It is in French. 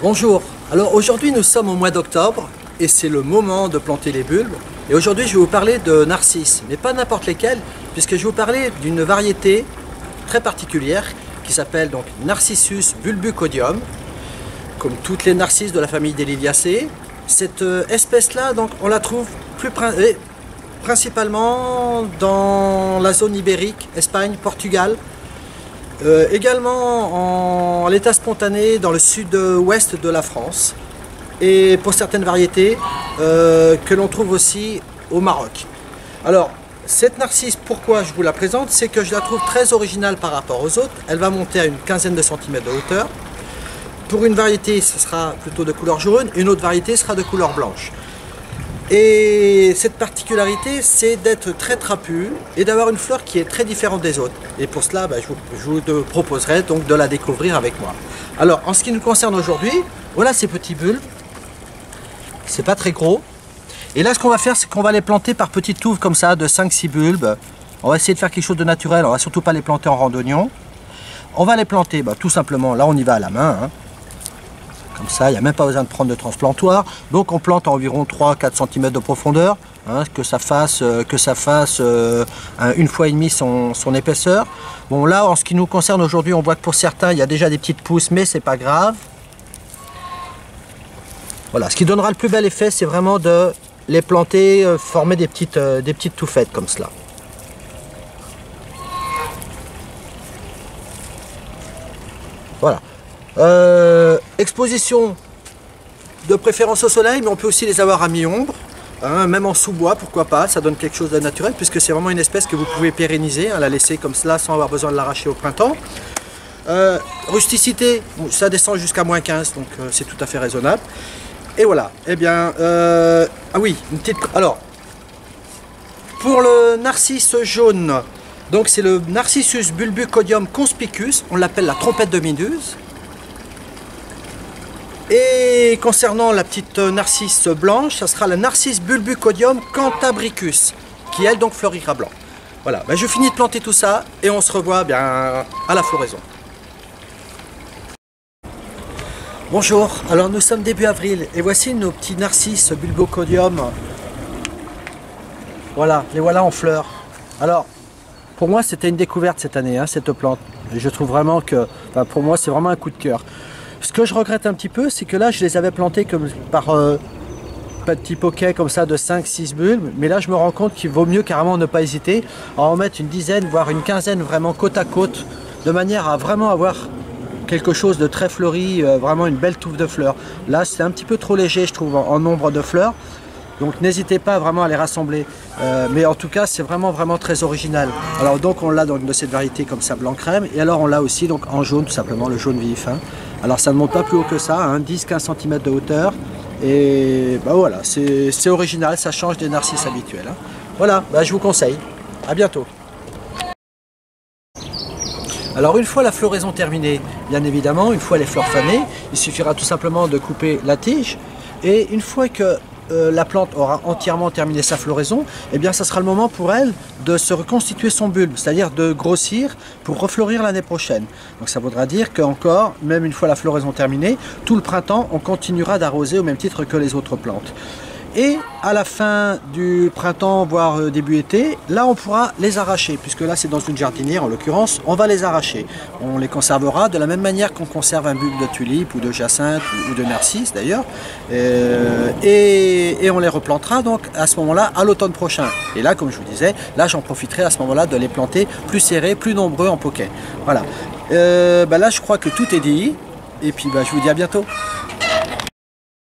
Bonjour, alors aujourd'hui nous sommes au mois d'octobre et c'est le moment de planter les bulbes. Et aujourd'hui je vais vous parler de narcisses, mais pas n'importe lesquels, puisque je vais vous parler d'une variété très particulière qui s'appelle donc Narcissus bulbucodium, comme toutes les narcisses de la famille des Liliacées. Cette espèce-là, donc, on la trouve principalement dans la zone ibérique, Espagne, Portugal. Également en l'état spontané dans le sud-ouest de la France. Et pour certaines variétés que l'on trouve aussi au Maroc. Alors, cette narcisse, pourquoi je vous la présente, c'est que je la trouve très originale par rapport aux autres. Elle va monter à une quinzaine de centimètres de hauteur. Pour une variété, ce sera plutôt de couleur jaune, une autre variété sera de couleur blanche. Et cette particularité, c'est d'être très trapue et d'avoir une fleur qui est très différente des autres. Et pour cela, je vous proposerai donc de la découvrir avec moi. Alors, en ce qui nous concerne aujourd'hui, voilà ces petits bulbes. C'est pas très gros. Et là, ce qu'on va faire, c'est qu'on va les planter par petites touffes comme ça, de 5-6 bulbes. On va essayer de faire quelque chose de naturel. On va surtout pas les planter en randonnion. On va les planter, tout simplement, là on y va à la main. Comme ça, il n'y a même pas besoin de prendre de transplantoir. Donc on plante à environ 3-4 cm de profondeur, que ça fasse une fois et demie son épaisseur. Bon, là, en ce qui nous concerne aujourd'hui, on voit que pour certains, il y a déjà des petites pousses, mais c'est pas grave. Voilà, ce qui donnera le plus bel effet, c'est vraiment de les planter, former des petites touffettes comme cela. Voilà. Exposition de préférence au soleil, mais on peut aussi les avoir à mi-ombre, même en sous-bois, pourquoi pas, ça donne quelque chose de naturel, puisque c'est vraiment une espèce que vous pouvez pérenniser, la laisser comme cela sans avoir besoin de l'arracher au printemps. Rusticité, ça descend jusqu'à -15, donc c'est tout à fait raisonnable. Et voilà, eh bien, ah oui, une petite... Alors, pour le narcisse jaune, donc c'est le Narcissus bulbucodium conspicus, on l'appelle la trompette de Méduse. Et concernant la petite narcisse blanche, ça sera la Narcisse bulbucodium cantabricus, qui elle donc fleurira blanc. Voilà, je finis de planter tout ça et on se revoit bien à la floraison. Bonjour, alors nous sommes début avril et voici nos petits narcisses bulbucodium. Voilà, les voilà en fleurs. Alors, pour moi c'était une découverte cette année, cette plante. Et je trouve vraiment que, pour moi c'est vraiment un coup de cœur. Ce que je regrette un petit peu, c'est que là, je les avais plantés comme par petits poquets comme ça de 5-6 bulbes. Mais là, je me rends compte qu'il vaut mieux carrément ne pas hésiter à en mettre une dizaine, voire une quinzaine vraiment côte à côte, de manière à vraiment avoir quelque chose de très fleuri, vraiment une belle touffe de fleurs. Là, c'est un petit peu trop léger, je trouve, en nombre de fleurs. Donc n'hésitez pas vraiment à les rassembler, mais en tout cas c'est vraiment très original. Alors donc on l'a de cette variété comme ça blanc crème, et alors on l'a aussi donc en jaune, tout simplement le jaune vif. Alors ça ne monte pas plus haut que ça, 10-15 cm de hauteur, et voilà, c'est original, ça change des narcisses habituels. Voilà, je vous conseille, à bientôt. Alors une fois la floraison terminée, bien évidemment, une fois les fleurs fanées, il suffira tout simplement de couper la tige, et une fois que la plante aura entièrement terminé sa floraison, eh bien ça sera le moment pour elle de se reconstituer son bulbe, c'est-à-dire de grossir pour refleurir l'année prochaine. Donc ça voudra dire qu'encore, même une fois la floraison terminée, tout le printemps, on continuera d'arroser au même titre que les autres plantes. Et à la fin du printemps, voire début été, là on pourra les arracher, puisque là c'est dans une jardinière en l'occurrence, on va les arracher. On les conservera de la même manière qu'on conserve un bulbe de tulipe ou de jacinthe ou de narcisse d'ailleurs. Et on les replantera donc à ce moment-là à l'automne prochain. Et là, comme je vous disais, là j'en profiterai à ce moment-là de les planter plus serrés, plus nombreux en poquet. Voilà. Là je crois que tout est dit. Et puis je vous dis à bientôt.